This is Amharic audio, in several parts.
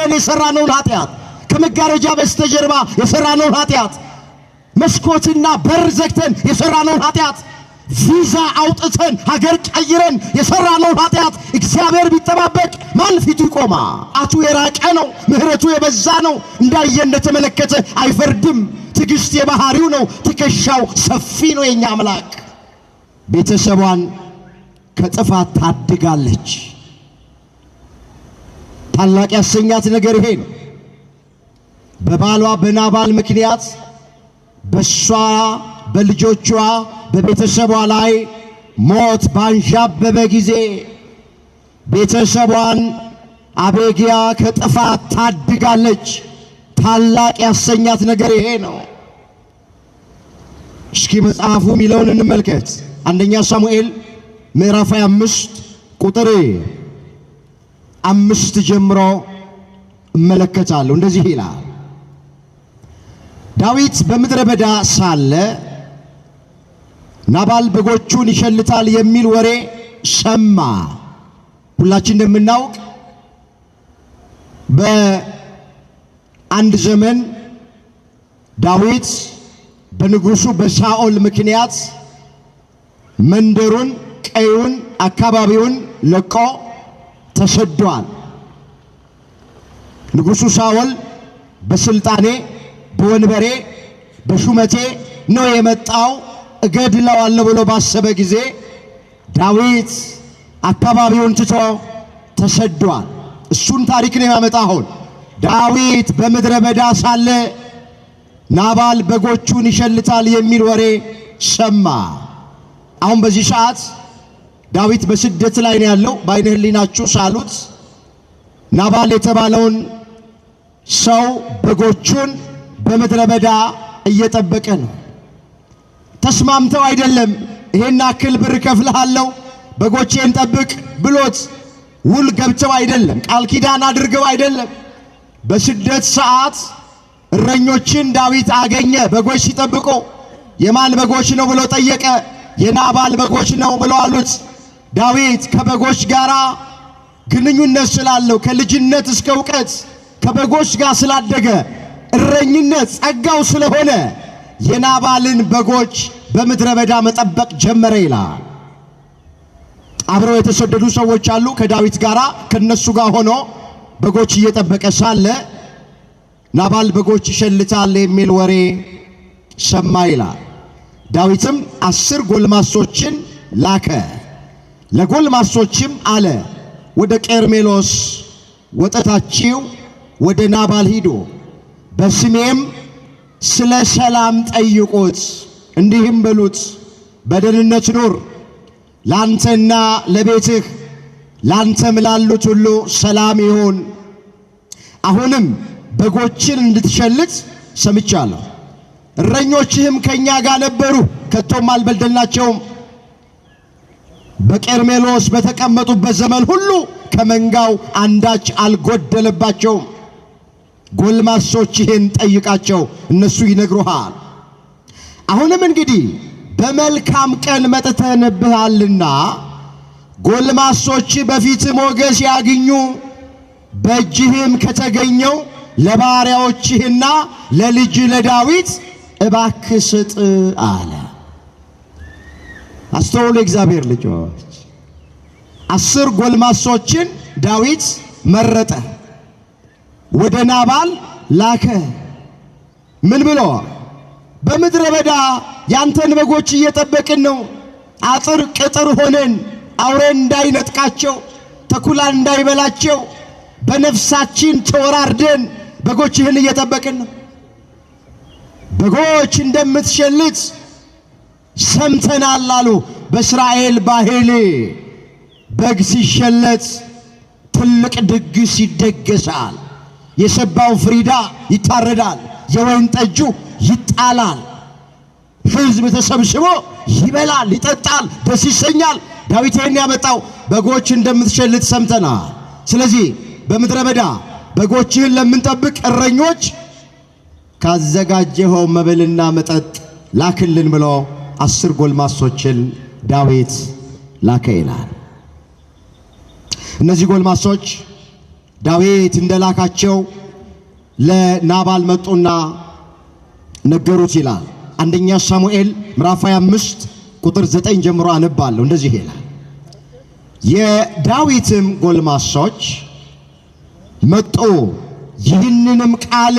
ሆነን የሰራነውን ኃጢአት ከመጋረጃ በስተጀርባ የሰራነውን ኃጢአት መስኮትና በር ዘግተን የሰራነውን ኃጢአት ቪዛ አውጥተን ሀገር ቀይረን የሰራነውን ኃጢአት እግዚአብሔር ቢጠባበቅ ማን ፊቱ ይቆማ? አቱ የራቀ ነው፣ ምህረቱ የበዛ ነው። እንዳየ እንደተመለከተ አይፈርድም። ትዕግስት የባህሪው ነው። ትከሻው ሰፊ ነው። የኛ አምላክ ቤተሰቧን ከጥፋት ታድጋለች። ታላቅ ያሰኛት ነገር ይሄ ነው። በባሏ በናባል ምክንያት በሷ በልጆቿ በቤተሰቧ ላይ ሞት ባንዣበበ ጊዜ ቤተሰቧን አቤግያ ከጥፋት ታድጋለች። ታላቅ ያሰኛት ነገር ይሄ ነው። እስኪ መጽሐፉ ሚለውን እንመልከት። አንደኛ ሳሙኤል ምዕራፍ 25 ቁጥር 5 ጀምሮ እመለከታለሁ። እንደዚህ ይላል። ዳዊት በምድረ በዳ ሳለ ናባል በጎቹን ይሸልታል የሚል ወሬ ሰማ። ሁላችን እንደምናውቅ በአንድ ዘመን ዳዊት በንጉሱ በሳኦል ምክንያት መንደሩን፣ ቀዩን፣ አካባቢውን ለቆ ተሰዷል። ንጉሱ ሳኦል በስልጣኔ በወንበሬ በሹመቴ ነው የመጣው እገድለዋለሁ ብሎ ባሰበ ጊዜ ዳዊት አካባቢውን ትቶ ተሰዷል። እሱን ታሪክ ነው ያመጣው። አሁን ዳዊት በምድረ በዳ ሳለ ናባል በጎቹን ይሸልታል የሚል ወሬ ሰማ። አሁን በዚህ ሰዓት ዳዊት በስደት ላይ ነው ያለው። በዓይነ ሕሊናችሁ ሳሉት። ናባል የተባለውን ሰው በጎቹን በምድረ በዳ እየጠበቀ ነው። ተስማምተው አይደለም። ይሄን አክል ብር ከፍልሃለሁ በጎቼን ጠብቅ ብሎት ውል ገብተው አይደለም። ቃል ኪዳን አድርገው አይደለም። በስደት ሰዓት እረኞችን ዳዊት አገኘ። በጎች ሲጠብቁ የማን በጎች ነው ብሎ ጠየቀ። የናባል በጎች ነው ብለው አሉት። ዳዊት ከበጎች ጋር ግንኙነት ስላለው ከልጅነት እስከ ዕውቀት ከበጎች ጋር ስላደገ እረኝነት ጸጋው ስለሆነ የናባልን በጎች በምድረ በዳ መጠበቅ ጀመረ ይላል። አብረው የተሰደዱ ሰዎች አሉ ከዳዊት ጋር። ከነሱ ጋር ሆኖ በጎች እየጠበቀ ሳለ ናባል በጎች ይሸልታል የሚል ወሬ ሰማ ይላል። ዳዊትም 10 ጎልማሶችን ላከ። ለጎልማሶችም አለ ወደ ቀርሜሎስ ወጣታችሁ ወደ ናባል ሂዱ፣ በስሜም ስለ ሰላም ጠይቁት፣ እንዲህም በሉት በደህንነት ኑር፣ ላንተና ለቤትህ ላንተም ላሉት ሁሉ ሰላም ይሁን። አሁንም በጎችን እንድትሸልት ሰምቻለሁ። እረኞችህም ከኛ ጋር ነበሩ፣ ከቶም አልበደልናቸውም። በቀርሜሎስ በተቀመጡበት ዘመን ሁሉ ከመንጋው አንዳች አልጎደለባቸውም። ጎልማሶችህን ጠይቃቸው፣ እነሱ ይነግሩሃል። አሁንም እንግዲህ በመልካም ቀን መጥተንብሃልና ጎልማሶች በፊት ሞገስ ያግኙ፣ በእጅህም ከተገኘው ለባሪያዎችህና ለልጅ ለዳዊት እባክህ ስጥ አለ። አስተውሉ እግዚአብሔር ልጆች። 10 ጎልማሶችን ዳዊት መረጠ፣ ወደ ናባል ላከ። ምን ብሎ? በምድረ በዳ ያንተን በጎች እየጠበቅን ነው። አጥር ቅጥር ሆነን አውሬ እንዳይነጥቃቸው ተኩላ እንዳይበላቸው በነፍሳችን ተወራርደን በጎችህን እየጠበቅን ነው። በጎች እንደምትሸልት ሰምተናል አሉ። በእስራኤል ባህል በግ ሲሸለት ትልቅ ድግስ ይደገሳል። የሰባው ፍሪዳ ይታረዳል፣ የወይን ጠጁ ይጣላል፣ ሕዝብ ተሰብስቦ ይበላል፣ ይጠጣል፣ ደስ ይሰኛል። ዳዊት ይህን ያመጣው በጎች እንደምትሸልት ሰምተናል። ስለዚህ በምድረ በዳ በጎችህን ለምንጠብቅ እረኞች ካዘጋጀኸው መብልና መጠጥ ላክልን ብሎ 10 ጎልማሶችን ዳዊት ላከ ይላል። እነዚህ ጎልማሶች ዳዊት እንደላካቸው ለናባል መጡና ነገሩት ይላል። አንደኛ ሳሙኤል ምዕራፍ 25 ቁጥር 9 ጀምሮ አነባለሁ። እንደዚህ ይላል። የዳዊትም ጎልማሶች መጡ፣ ይህንንም ቃል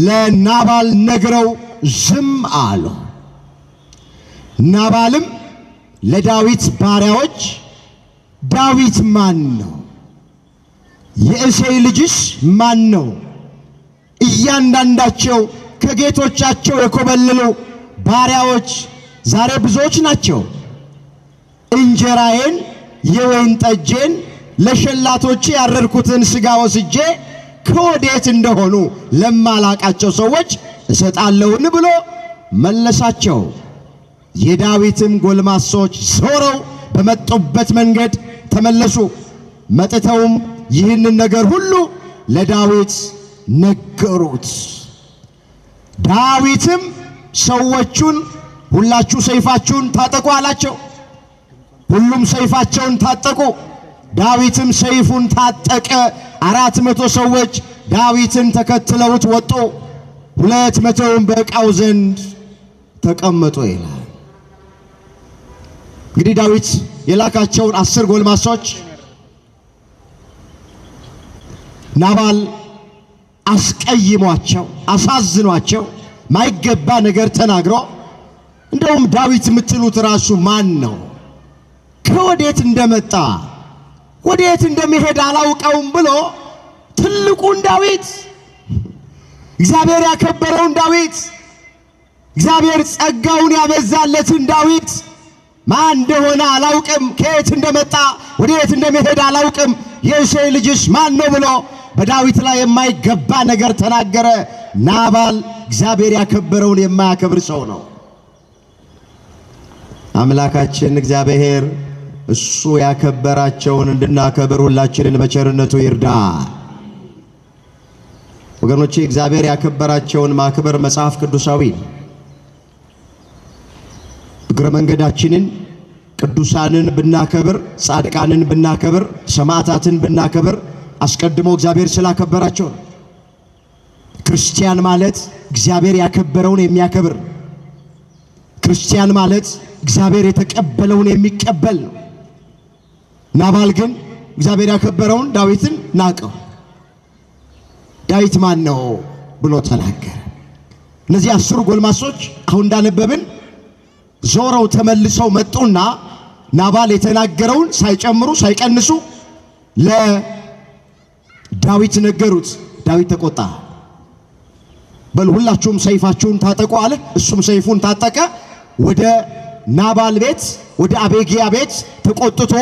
ለናባል ነግረው ዝም አሉ። ናባልም ለዳዊት ባሪያዎች ዳዊት ማን ነው? የእሴይ ልጅስ ማን ነው? እያንዳንዳቸው ከጌቶቻቸው የኮበለሉ ባሪያዎች ዛሬ ብዙዎች ናቸው። እንጀራዬን የወይን ጠጄን ለሸላቶቼ ያረድኩትን ሥጋ ወስጄ ከወዴት እንደሆኑ ለማላቃቸው ሰዎች እሰጣለሁን ብሎ መለሳቸው። የዳዊትም ጎልማሶች ዞረው በመጡበት መንገድ ተመለሱ። መጥተውም ይህንን ነገር ሁሉ ለዳዊት ነገሩት። ዳዊትም ሰዎቹን ሁላችሁ ሰይፋችሁን ታጠቁ አላቸው። ሁሉም ሰይፋቸውን ታጠቁ። ዳዊትም ሰይፉን ታጠቀ። 400 ሰዎች ዳዊትን ተከትለውት ወጡ። 200ም በዕቃው ዘንድ ተቀመጡ ይላል። እንግዲህ ዳዊት የላካቸውን 10 ጎልማሶች ናባል አስቀይሟቸው፣ አሳዝኗቸው ማይገባ ነገር ተናግሮ እንደውም ዳዊት የምትሉት ራሱ ማን ነው? ከወዴት እንደመጣ ወዴት እንደሚሄድ አላውቀውም ብሎ ትልቁን ዳዊት፣ እግዚአብሔር ያከበረውን ዳዊት፣ እግዚአብሔር ጸጋውን ያበዛለትን ዳዊት ማን እንደሆነ አላውቅም፣ ከየት እንደመጣ ወዴት እንደሚሄድ አላውቅም፣ የእሴይ ልጅስ ማን ነው ብሎ በዳዊት ላይ የማይገባ ነገር ተናገረ። ናባል እግዚአብሔር ያከበረውን የማያከብር ሰው ነው። አምላካችን እግዚአብሔር እሱ ያከበራቸውን እንድናከብር ሁላችንን በቸርነቱ ይርዳ። ወገኖቼ እግዚአብሔር ያከበራቸውን ማክበር መጽሐፍ ቅዱሳዊ ነው። እግረ መንገዳችንን ቅዱሳንን ብናከብር፣ ጻድቃንን ብናከብር፣ ሰማዕታትን ብናከብር አስቀድሞ እግዚአብሔር ስላከበራቸው ነው። ክርስቲያን ማለት እግዚአብሔር ያከበረውን የሚያከብር፣ ክርስቲያን ማለት እግዚአብሔር የተቀበለውን የሚቀበል ነው። ናባል ግን እግዚአብሔር ያከበረውን ዳዊትን ናቀው። ዳዊት ማን ነው ብሎ ተናገረ። እነዚህ 10 ጎልማሶች አሁን እንዳነበብን ዞረው ተመልሰው መጡና ናባል የተናገረውን ሳይጨምሩ ሳይቀንሱ ለዳዊት ነገሩት። ዳዊት ተቆጣ። በል ሁላችሁም ሰይፋችሁን ታጠቁ አለ። እሱም ሰይፉን ታጠቀ። ወደ ናባል ቤት ወደ አቤግያ ቤት ተቆጥቶ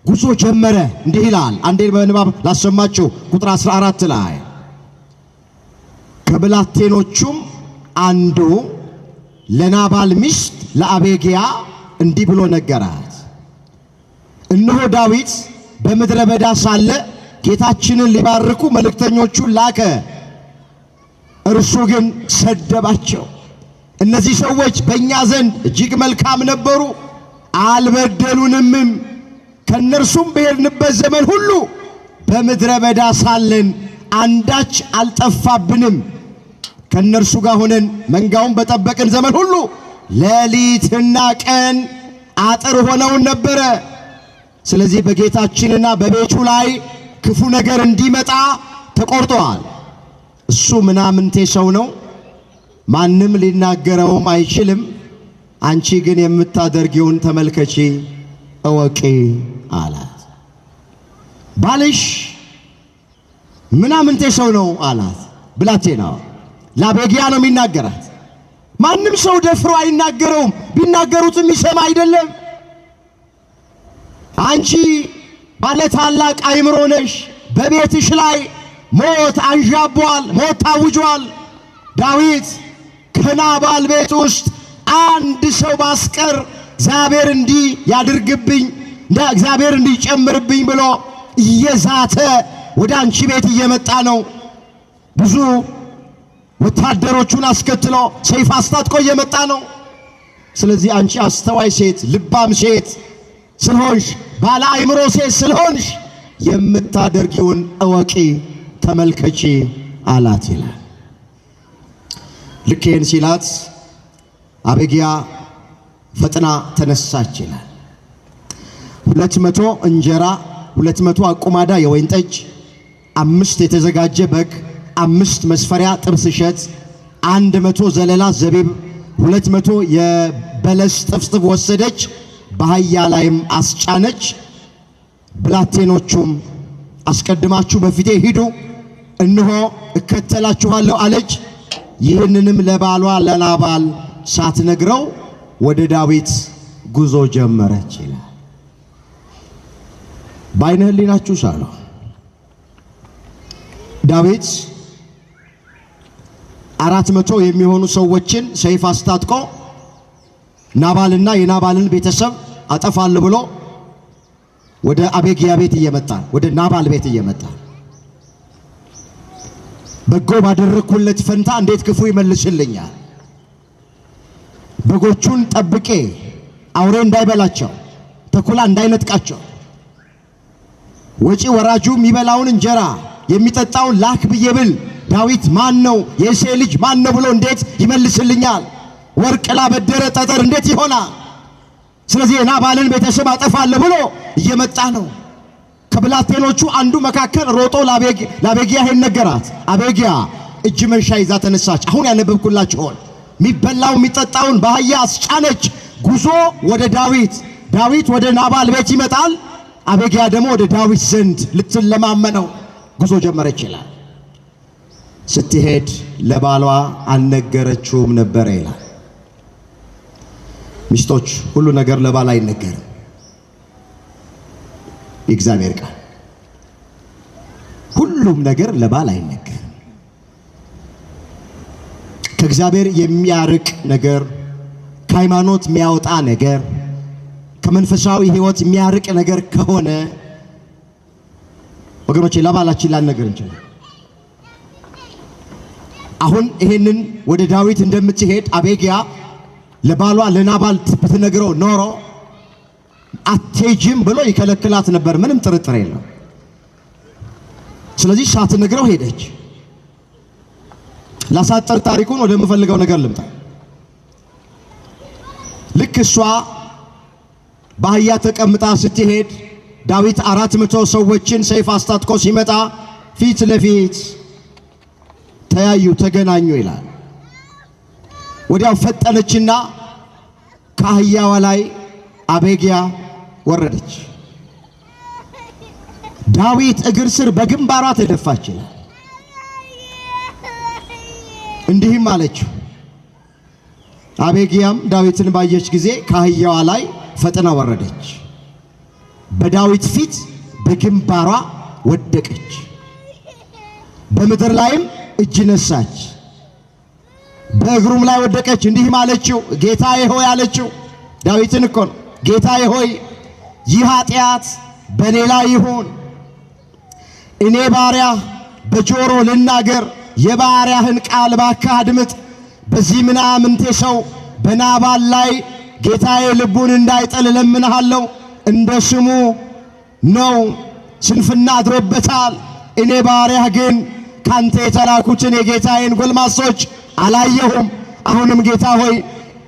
ጉዞ ጀመረ። እንዲህ ይላል፣ አንዴ በንባብ ላሰማችሁ። ቁጥር 14 ላይ ከብላቴኖቹም አንዱ ለናባል ሚስት ለአቤግያ እንዲህ ብሎ ነገራት። እነሆ ዳዊት በምድረ በዳ ሳለ ጌታችንን ሊባርኩ መልእክተኞቹን ላከ፣ እርሱ ግን ሰደባቸው። እነዚህ ሰዎች በእኛ ዘንድ እጅግ መልካም ነበሩ፣ አልበደሉንምም። ከነርሱም በሄድንበት ዘመን ሁሉ በምድረ በዳ ሳለን አንዳች አልጠፋብንም። ከነርሱ ጋር ሆነን መንጋውን በጠበቅን ዘመን ሁሉ ሌሊትና ቀን አጥር ሆነውን ነበረ። ስለዚህ በጌታችንና በቤቱ ላይ ክፉ ነገር እንዲመጣ ተቆርጧል። እሱ ምናምንቴ ሰው ነው፣ ማንም ሊናገረውም አይችልም። አንቺ ግን የምታደርጊውን ተመልከቺ እወቂ አላት። ባልሽ ምናምንቴ ሰው ነው አላት። ብላቴና ለአቤግያ ነው የሚናገራት። ማንም ሰው ደፍሮ አይናገረውም፣ ቢናገሩትም ይሰማ አይደለም። አንቺ ባለ ታላቅ አእምሮ ነሽ። በቤትሽ ላይ ሞት አንዣቧል፣ ሞት ታውጇል። ዳዊት ከናባል ቤት ውስጥ አንድ ሰው ባስቀር እግዚአብሔር እንዲህ ያድርግብኝ፣ እግዚአብሔር እንዲህ ጨምርብኝ ብሎ እየዛተ ወደ አንቺ ቤት እየመጣ ነው። ብዙ ወታደሮቹን አስከትሎ ሰይፍ አስታጥቆ እየመጣ ነው። ስለዚህ አንቺ አስተዋይ ሴት፣ ልባም ሴት ስለሆንሽ፣ ባለ አእምሮ ሴት ስለሆንሽ የምታደርጊውን እወቂ ተመልከቺ አላት ይላል። ልክ ይህን ሲላት አቤግያ ፈጥና ተነሳች ይላል። 200 እንጀራ፣ 200 አቁማዳ የወይን ጠጅ፣ 5 የተዘጋጀ በግ፣ 5 መስፈሪያ ጥብስ እሸት፣ 100 ዘለላ ዘቢብ፣ 200 የበለስ ጥፍጥፍ ወሰደች፣ በአህያ ላይም አስጫነች። ብላቴኖቹም አስቀድማችሁ በፊቴ ሂዱ፣ እነሆ እከተላችኋለሁ አለች። ይህንንም ለባሏ ለናባል ሳትነግረው ወደ ዳዊት ጉዞ ጀመረች ይላል። በዓይነ ሕሊናችሁ ሳለው ዳዊት 400 የሚሆኑ ሰዎችን ሰይፍ አስታጥቆ ናባልና የናባልን ቤተሰብ አጠፋል ብሎ ወደ አቤግያ ቤት እየመጣ ወደ ናባል ቤት እየመጣ በጎ ባደረኩለት ፈንታ እንዴት ክፉ ይመልስልኛል? በጎቹን ጠብቄ አውሬ እንዳይበላቸው ተኩላ እንዳይነጥቃቸው ወጪ ወራጁ የሚበላውን እንጀራ የሚጠጣውን ላክ ብዬ ብል ዳዊት ማን ነው? የእሴይ ልጅ ማን ነው ብሎ እንዴት ይመልስልኛል? ወርቅ ላበደረ ጠጠር እንዴት ይሆናል? ስለዚህ የናባልን ቤተሰብ አጠፋለሁ ብሎ እየመጣ ነው። ከብላቴኖቹ አንዱ መካከል ሮጦ ለአቤግያ ይሄን ነገራት። አቤግያ እጅ መንሻ ይዛ ተነሳች። አሁን ያነበብኩላችሁን የሚበላው የሚጠጣውን በአህያ አስጫነች። ጉዞ ወደ ዳዊት ወደ ናባል ቤት ይመጣል። አቤግያ ደግሞ ወደ ዳዊት ዘንድ ልትለማመነው ጉዞ ጀመረች ይላል። ስትሄድ ለባሏ አልነገረችውም ነበር ይላል። ሚስቶች ሁሉ ነገር ለባል አይነገርም። የእግዚአብሔር ቃል ሁሉም ነገር ለባል አይነገርም። ከእግዚአብሔር የሚያርቅ ነገር፣ ከሃይማኖት የሚያወጣ ነገር፣ ከመንፈሳዊ ሕይወት የሚያርቅ ነገር ከሆነ ወገኖቼ ለባላችን ላልነገር እንችላለን። አሁን ይሄንን ወደ ዳዊት እንደምትሄድ አቤግያ ለባሏ ለናባል ብትነግረው ኖሮ አትሄጂም ብሎ ይከለክላት ነበር፣ ምንም ጥርጥር የለው። ስለዚህ ሳትነግረው ሄደች። ላሳጠር ታሪኩን ወደምፈልገው ነገር ልምጣ። ልክ እሷ በአህያ ተቀምጣ ስትሄድ ዳዊት 400 ሰዎችን ሰይፍ አስታጥቆ ሲመጣ ፊት ለፊት ተያዩ፣ ተገናኙ ይላል። ወዲያው ፈጠነችና ከአህያዋ ላይ አቤግያ ወረደች። ዳዊት እግር ስር በግንባሯ ተደፋች ይላል። እንዲህም አለችው። አቤግያም ዳዊትን ባየች ጊዜ ከአህያዋ ላይ ፈጥና ወረደች፣ በዳዊት ፊት በግንባሯ ወደቀች፣ በምድር ላይም እጅ ነሳች፣ በእግሩም ላይ ወደቀች። እንዲህም አለችው፣ ጌታዬ ሆይ አለችው። ዳዊትን እኮ ነው። ጌታዬ ሆይ ይህ ኃጢአት በኔ ላይ ይሁን፣ እኔ ባሪያ በጆሮ ልናገር፣ የባሪያህን ቃል ባካ አድምጥ። በዚህ ምናምንቴ ሰው በናባል ላይ ጌታዬ ልቡን እንዳይጥል እለምንሃለሁ። እንደ ስሙ ነው፣ ስንፍና አድሮበታል። እኔ ባሪያህ ግን ካንተ የተላኩትን የጌታዬን ጎልማሶች አላየሁም። አሁንም ጌታ ሆይ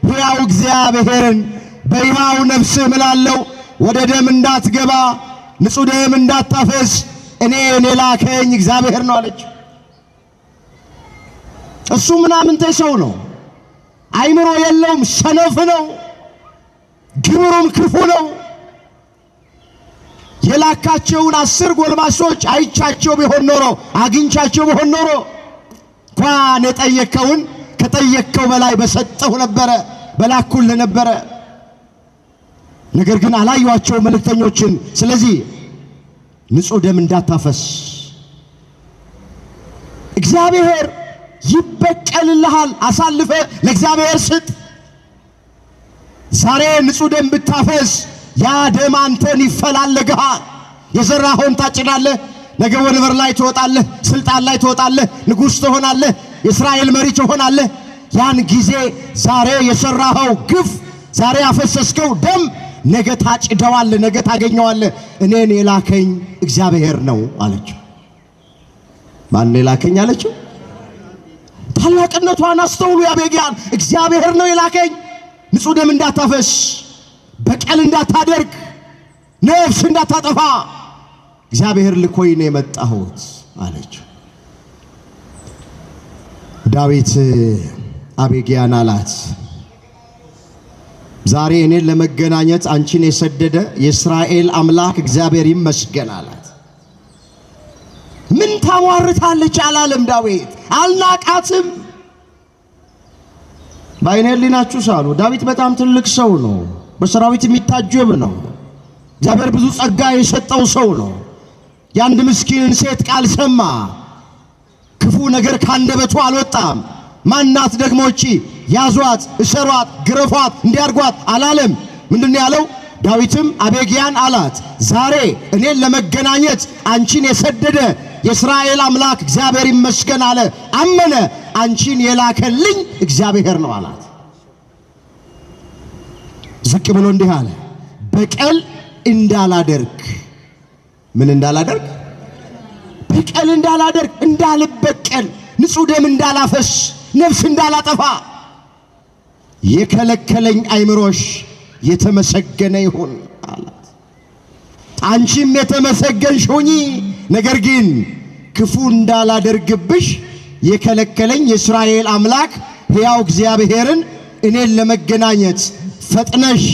ሕያው እግዚአብሔርን በሕያው ነፍስህ እምላለሁ፣ ወደ ደም እንዳትገባ ንጹሕ ደም እንዳታፈስ እኔን የላከኝ እግዚአብሔር ነው አለች። እሱ ምናምንቴ ሰው ነው፣ አይምሮ የለውም፣ ሰነፍ ነው፣ ግብሩም ክፉ ነው። የላካቸውን 10 ጎልማሶች አይቻቸው ቢሆን ኖሮ አግኝቻቸው ቢሆን ኖሮ እንኳን የጠየከውን ከጠየከው በላይ በሰጠሁ ነበረ፣ በላኩልህ ነበረ። ነገር ግን አላዩአቸው መልእክተኞችን። ስለዚህ ንጹሕ ደም እንዳታፈስ እግዚአብሔር ይበቀልልሃል። አሳልፈ ለእግዚአብሔር ስጥ። ዛሬ ንጹሕ ደም ብታፈስ ያ ደም አንተን ይፈላለግሃል። የዘራኸውን ታጭዳለህ። ነገ ወንበር ላይ ትወጣለህ፣ ስልጣን ላይ ትወጣለህ፣ ንጉሥ ትሆናለህ፣ የእስራኤል መሪ ትሆናለህ። ያን ጊዜ ዛሬ የሰራኸው ግፍ፣ ዛሬ ያፈሰስከው ደም ነገ ታጭደዋለህ፣ ነገ ታገኘዋለህ። እኔን የላከኝ እግዚአብሔር ነው አለችው። ማን የላከኝ አለችው? ታላቅነቷን አስተውሉ አቤግያን። እግዚአብሔር ነው የላከኝ። ንጹሕ ደም እንዳታፈስ፣ በቀል እንዳታደርግ፣ ነፍስ እንዳታጠፋ እግዚአብሔር ልኮኝ ነው የመጣሁት አለችው። ዳዊት አቤግያን አላት፣ ዛሬ እኔን ለመገናኘት አንቺን የሰደደ የእስራኤል አምላክ እግዚአብሔር ይመስገን አላት። ምን ታሟርታለች አላለም ዳዊት። አልናቃትም። በዓይነ ሕሊናችሁ ሳሉ ዳዊት በጣም ትልቅ ሰው ነው። በሰራዊት የሚታጀብ ነው። እግዚአብሔር ብዙ ጸጋ የሰጠው ሰው ነው። የአንድ ምስኪን ሴት ቃል ሰማ። ክፉ ነገር ካንደበቱ አልወጣም። ማናት ደግሞ እቺ? ያዟት፣ እሰሯት፣ ግረፏት፣ እንዲያርጓት አላለም። ምንድነው ያለው? ዳዊትም አቤግያን አላት፣ ዛሬ እኔን ለመገናኘት አንቺን የሰደደ የእስራኤል አምላክ እግዚአብሔር ይመስገን አለ። አመነ። አንቺን የላከልኝ እግዚአብሔር ነው አላት። ዝቅ ብሎ እንዲህ አለ፣ በቀል እንዳላደርግ። ምን እንዳላደርግ? በቀል እንዳላደርግ፣ እንዳልበቀል፣ ንጹሕ ደም እንዳላፈስ፣ ነፍስ እንዳላጠፋ የከለከለኝ አይምሮሽ የተመሰገነ ይሁን አላት። አንቺም የተመሰገንሽ ሁኚ፣ ነገር ግን ክፉ እንዳላደርግብሽ የከለከለኝ የእስራኤል አምላክ ሕያው እግዚአብሔርን እኔን ለመገናኘት ፈጥነሽ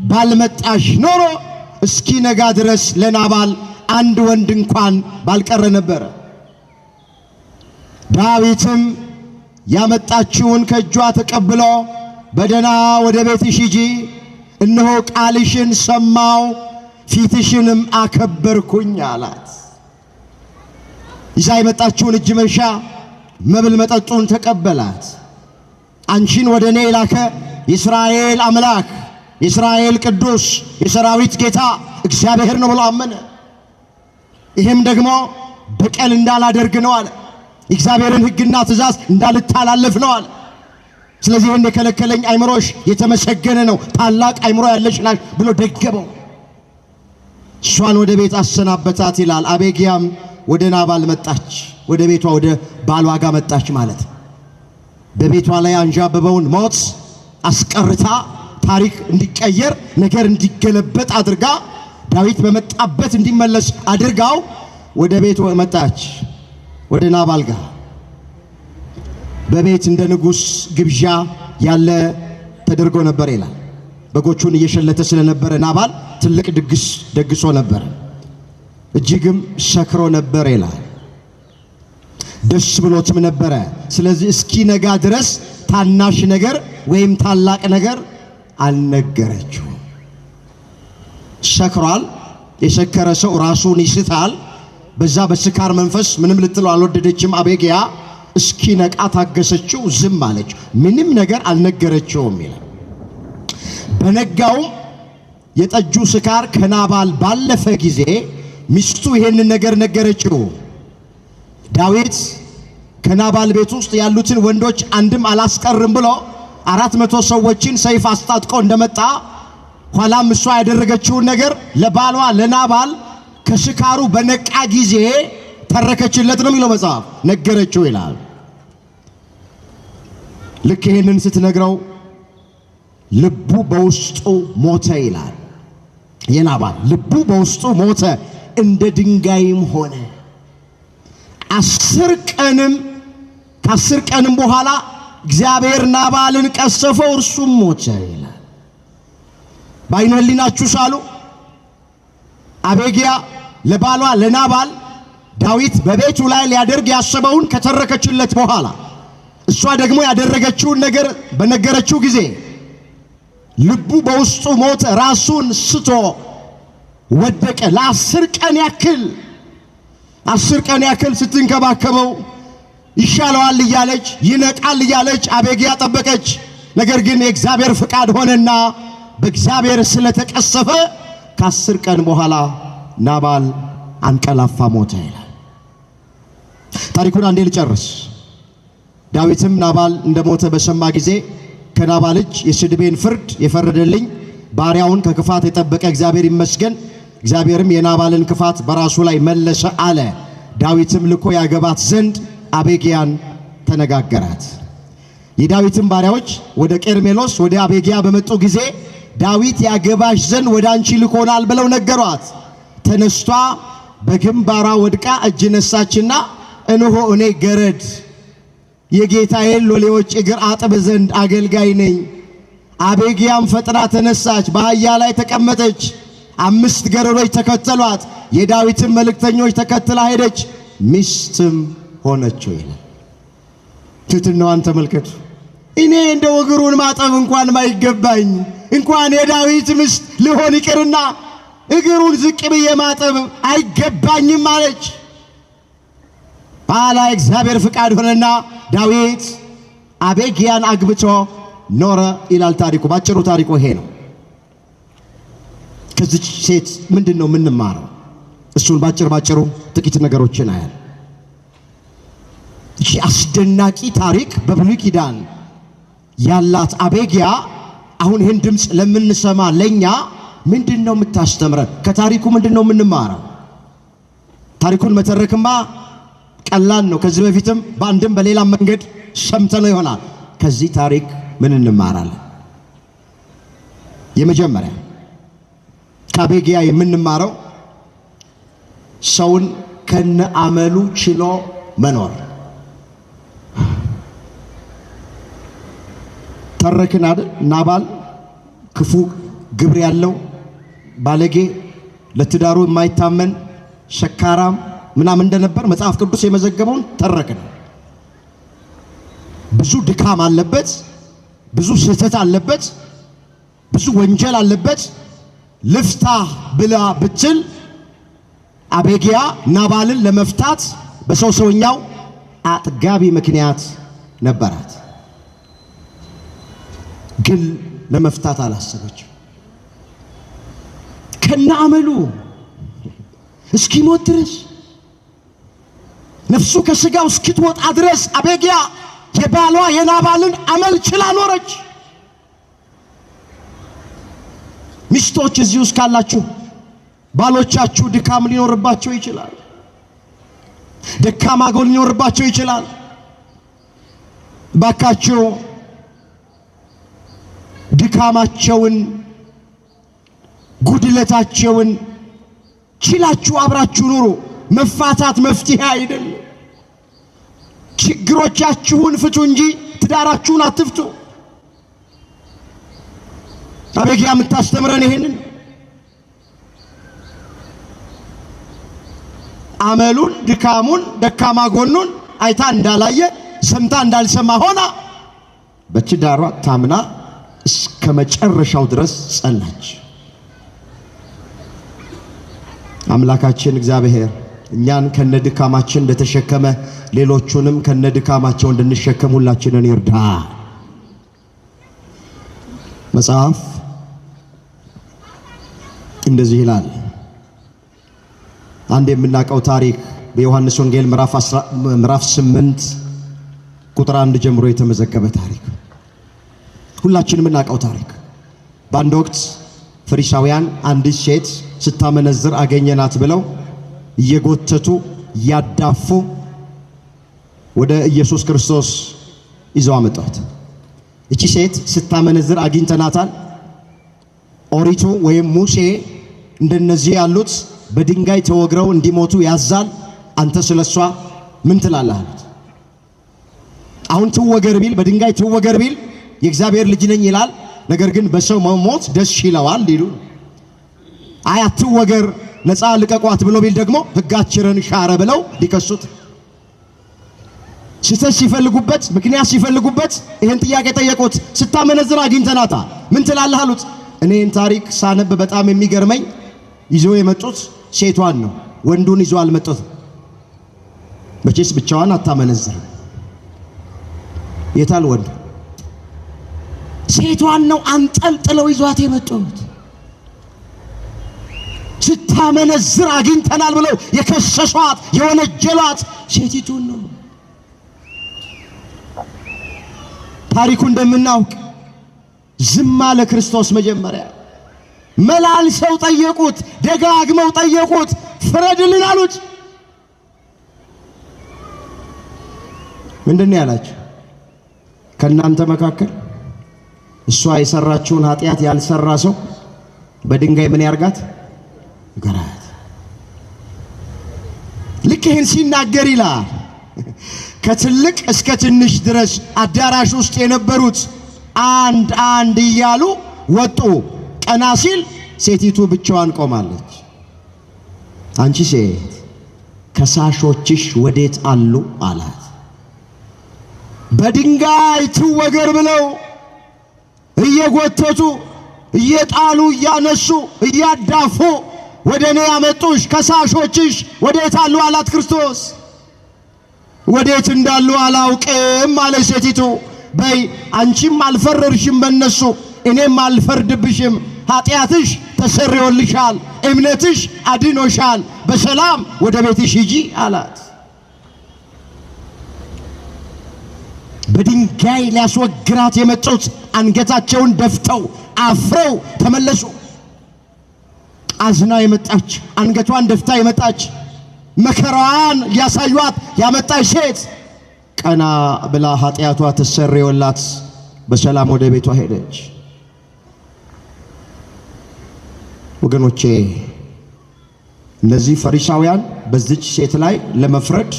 ባልመጣሽ ኖሮ እስኪ ነጋ ድረስ ለናባል አንድ ወንድ እንኳን ባልቀረ ነበር። ዳዊትም ያመጣችውን ከእጇ ተቀብሎ በደና ወደ ቤትሽ ሂጂ፣ እነሆ ቃልሽን ሰማው፣ ፊትሽንም አከበርኩኝ አላት። ይዛ የመጣችውን እጅ መንሻ መብል መጠጡን ተቀበላት። አንቺን ወደ እኔ የላከ የእስራኤል አምላክ የእስራኤል ቅዱስ የሰራዊት ጌታ እግዚአብሔር ነው ብሎ አመነ። ይህም ደግሞ በቀል እንዳላደርግ ነው አለ። የእግዚአብሔርን ሕግና ትእዛዝ እንዳልተላለፍ ነው አለ። ስለዚህ ይህን የከለከለኝ አይምሮሽ የተመሰገነ ነው፣ ታላቅ አይምሮ ያለሽ ናሽ ብሎ ደገመው። እሷን ወደ ቤት አሰናበታት ይላል። አቤግያም ወደ ናባል መጣች፣ ወደ ቤቷ ወደ ባሏ ጋር መጣች ማለት። በቤቷ ላይ አንዣበበውን ሞት አስቀርታ ታሪክ እንዲቀየር ነገር እንዲገለበጥ አድርጋ ዳዊት በመጣበት እንዲመለስ አድርጋው ወደ ቤት መጣች፣ ወደ ናባል ጋር። በቤት እንደ ንጉሥ ግብዣ ያለ ተደርጎ ነበር ይላል። በጎቹን እየሸለተ ስለነበረ ናባል ትልቅ ድግስ ደግሶ ነበር፣ እጅግም ሰክሮ ነበር ይላል። ደስ ብሎትም ነበረ። ስለዚህ እስኪ ነጋ ድረስ ታናሽ ነገር ወይም ታላቅ ነገር አልነገረችው። ሰክሯል። የሰከረ ሰው ራሱን ይስታል። በዛ በስካር መንፈስ ምንም ልትለው አልወደደችም። አቤግያ እስኪ ነቃ ታገሰችው፣ ዝም አለች፣ ምንም ነገር አልነገረችውም ይላል። በነጋውም የጠጁ ስካር ከናባል ባለፈ ጊዜ ሚስቱ ይሄንን ነገር ነገረችው። ዳዊት ከናባል ቤት ውስጥ ያሉትን ወንዶች አንድም አላስቀርም ብሎ 400 ሰዎችን ሰይፍ አስታጥቆ እንደመጣ ኋላም እሷ ያደረገችውን ነገር ለባሏ ለናባል ከስካሩ በነቃ ጊዜ ተረከችለት ነው የሚለው መጽሐፍ። ነገረችው ይላል። ልክ ይሄንን ስትነግረው ልቡ በውስጡ ሞተ ይላል። የናባል ልቡ በውስጡ ሞተ፣ እንደ ድንጋይም ሆነ። 10 ቀንም በኋላ እግዚአብሔር ናባልን ቀሰፈው፣ እርሱም ሞተ ይላል። በዓይነ ሕሊናችሁ ሳሉ አቤግያ ለባሏ ለናባል ዳዊት በቤቱ ላይ ሊያደርግ ያሰበውን ከተረከችለት በኋላ እሷ ደግሞ ያደረገችውን ነገር በነገረችው ጊዜ ልቡ በውስጡ ሞተ፣ ራሱን ስቶ ወደቀ። ለ10 ቀን ያክል ስትንከባከበው ይሻለዋል እያለች ይነቃል እያለች አቤግያ ጠበቀች። ነገር ግን የእግዚአብሔር ፍቃድ ሆነና በእግዚአብሔር ስለተቀሰፈ ከ10 ቀን በኋላ ናባል አንቀላፋ፣ ሞተ ይላል። ታሪኩን አንዴ ልጨርስ። ዳዊትም ናባል እንደሞተ በሰማ ጊዜ ከናባል እጅ የስድቤን ፍርድ የፈረደልኝ ባሪያውን ከክፋት የጠበቀ እግዚአብሔር ይመስገን። እግዚአብሔርም የናባልን ክፋት በራሱ ላይ መለሰ አለ። ዳዊትም ልኮ ያገባት ዘንድ አቤግያን ተነጋገራት። የዳዊትም ባሪያዎች ወደ ቀርሜሎስ ወደ አቤግያ በመጡ ጊዜ ዳዊት ያገባሽ ዘንድ ወደ አንቺ ልኮናል ብለው ነገሯት። ተነስቷ በግንባሯ ወድቃ እጅ ነሳችና እነሆ እኔ ገረድ የጌታዬን ሎሌዎች እግር አጥብ ዘንድ አገልጋይ ነኝ። አቤግያም ፈጥና ተነሳች፣ በአህያ ላይ ተቀመጠች። 5 ገረዶች ተከተሏት። የዳዊትን መልእክተኞች ተከትላ ሄደች፣ ሚስትም ሆነችው ይላል። ትሕትናዋን ተመልከቱ። እኔ እንደ እግሩን ማጠብ እንኳን ማይገባኝ እንኳን የዳዊት ሚስት ልሆን ይቅርና እግሩን ዝቅ ብዬ ማጠብ አይገባኝም አለች። ባላ እግዚአብሔር ፍቃድ ሆነና ዳዊት አቤግያን አግብቶ ኖረ ይላል ታሪኩ። ባጭሩ ታሪኩ ይሄ ነው። ከዚች ሴት ምንድነው የምንማረው? እሱን ባጭሩ ጥቂት ነገሮችን አያል። እሺ አስደናቂ ታሪክ በብሉይ ኪዳን ያላት አቤግያ አሁን ይህን ድምፅ ለምንሰማ ለኛ ምንድነው የምታስተምረን? ከታሪኩ ምንድነው የምንማረው? ታሪኩን መተረክማ ቀላል ነው። ከዚህ በፊትም በአንድም በሌላም መንገድ ሰምተነው ይሆናል። ከዚህ ታሪክ ምን እንማራለን? የመጀመሪያ ከአቤግያ የምንማረው ሰውን ከነ አመሉ ችሎ መኖር። ተረክን አይደል? ናባል ክፉ ግብር ያለው ባለጌ፣ ለትዳሩ የማይታመን ሸካራም ምናምን እንደነበር መጽሐፍ ቅዱስ የመዘገበውን ተረክን። ብዙ ድካም አለበት፣ ብዙ ስህተት አለበት፣ ብዙ ወንጀል አለበት። ልፍታ ብላ ብትል አቤግያ ናባልን ለመፍታት በሰውኛው አጥጋቢ ምክንያት ነበራት። ግን ለመፍታት አላሰበችም። ከነ አመሉ እስኪሞት ድረስ ነፍሱ ከስጋው እስኪትወጣ ድረስ አቤግያ የባሏ የናባልን አመል ችላ ኖረች። ሚስቶች እዚህ ውስጥ ካላችሁ ባሎቻችሁ ድካም ሊኖርባቸው ይችላል። ደካማ ጎን ሊኖርባቸው ይችላል። ባካችሁ ድካማቸውን ጉድለታቸውን ችላችሁ አብራችሁ ኑሩ። መፋታት መፍትሄ አይደለም። ችግሮቻችሁን ፍቱ እንጂ ትዳራችሁን አትፍቱ። አቤግያ የምታስተምረን ይሄንን አመሉን፣ ድካሙን፣ ደካማ ጎኑን አይታ እንዳላየ ሰምታ እንዳልሰማ ሆና በትዳሯ ታምና እስከ መጨረሻው ድረስ ጸናች። አምላካችን እግዚአብሔር እኛን ከነድካማችን እንደተሸከመ ሌሎቹንም ከነድካማቸው እንድንሸከም ሁላችንን ይርዳ። መጽሐፍ እንደዚህ ይላል። አንድ የምናውቀው ታሪክ በዮሐንስ ወንጌል ምዕራፍ 8 ቁጥር 1 ጀምሮ የተመዘገበ ታሪክ፣ ሁላችንም የምናውቀው ታሪክ። በአንድ ወቅት ፈሪሳውያን አንዲት ሴት ስታመነዝር አገኘናት ብለው እየጎተቱ ያዳፉ ወደ ኢየሱስ ክርስቶስ ይዘው አመጧት። እቺ ሴት ስታመነዝር አግኝተናታል። ኦሪቱ ወይም ሙሴ እንደነዚህ ያሉት በድንጋይ ተወግረው እንዲሞቱ ያዛል። አንተ ስለሷ ምን ትላለህ አሉት። አሁን ትወገር ቢል በድንጋይ ትወገር ቢል የእግዚአብሔር ልጅ ነኝ ይላል። ነገር ግን በሰው መሞት ደስ ይለዋል ሊሉ፣ አይ አትወገር ነፃ ልቀቋት ብሎ ቢል ደግሞ ሕጋችንን ሻረ ብለው ሊከሱት፣ ስህተት ሲፈልጉበት ምክንያት ሲፈልጉበት ይህን ጥያቄ ጠየቁት። ስታመነዝር አግኝተናታል ምን ትላለህ አሉት። እኔን ታሪክ ሳነብ በጣም የሚገርመኝ ይዞ የመጡት ሴቷን ነው፣ ወንዱን ይዞ አልመጡትም። መቼስ ብቻዋን አታመነዝር። የታል ወንዱ? ሴቷን ነው አንጠልጥለው ይዟት የመጡት። ስታመነዝር አግኝተናል ብለው የከሰሷት የወነጀሏት ሴቲቱን ነው። ታሪኩ እንደምናውቅ ዝም አለ ክርስቶስ። መጀመሪያ መላልሰው ጠየቁት፣ ደጋግመው ጠየቁት፣ ፍረድልን አሉት። ምንድነው ያላችሁ? ከናንተ መካከል እሷ የሰራችውን ኃጢአት ያልሰራ ሰው በድንጋይ ምን ያርጋት? ይገራት። ልክ ይህን ሲናገር ይላል ከትልቅ እስከ ትንሽ ድረስ አዳራሽ ውስጥ የነበሩት አንድ አንድ እያሉ ወጡ። ቀና ሲል ሴቲቱ ብቻዋን ቆማለች። አንቺ ሴት ከሳሾችሽ ወዴት አሉ አላት። በድንጋይ ትወገር ብለው እየጎተቱ እየጣሉ እያነሱ እያዳፉ ወደ እኔ ያመጡሽ ከሳሾችሽ ወዴት አሉ አላት ክርስቶስ። ወዴት እንዳሉ አላውቅም አለች ሴቲቱ። በይ አንቺም አልፈረድሽም በእነሱ፣ እኔም አልፈርድብሽም። ኃጢአትሽ ተሰርዮልሻል፣ እምነትሽ አድኖሻል፣ በሰላም ወደ ቤትሽ ሂጂ አላት። በድንጋይ ሊያስወግራት የመጡት አንገታቸውን ደፍተው አፍረው ተመለሱ። አዝና የመጣች አንገቷን ደፍታ የመጣች መከራዋን ሊያሳዩት ያመጣች ሴት ቀና ብላ ኃጢአቷ ተሰርዮላት በሰላም ወደ ቤቷ ሄደች። ወገኖቼ እነዚህ ፈሪሳውያን በዚች ሴት ላይ ለመፍረድ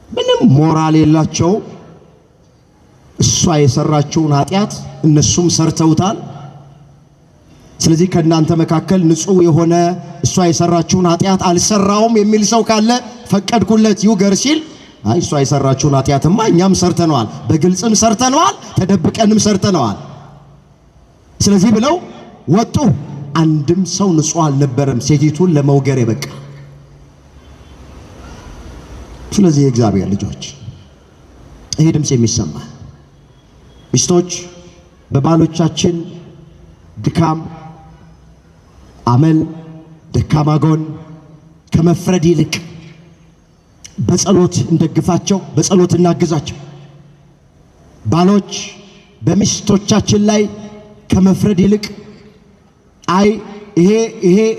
ምንም ሞራል የላቸው። እሷ የሰራችውን ኃጢአት እነሱም ሰርተውታል። ስለዚህ ከእናንተ መካከል ንጹሕ የሆነ እሷ የሰራችውን ኃጢአት አልሰራውም የሚል ሰው ካለ ፈቀድኩለት ይውገር ሲል፣ አይ እሷ የሰራችውን ኃጢአትማ እኛም ሰርተነዋል፣ በግልጽም ሰርተነዋል፣ ተደብቀንም ሰርተነዋል። ስለዚህ ብለው ወጡ። አንድም ሰው ንጹሕ አልነበረም ሴቲቱን ለመውገር የበቃ። ስለዚህ የእግዚአብሔር ልጆች ይሄ ድምፅ የሚሰማ ሚስቶች በባሎቻችን ድካም፣ አመል፣ ደካማ ጎን ከመፍረድ ይልቅ በጸሎት እንደግፋቸው፣ በጸሎት እናግዛቸው። ባሎች በሚስቶቻችን ላይ ከመፍረድ ይልቅ አይ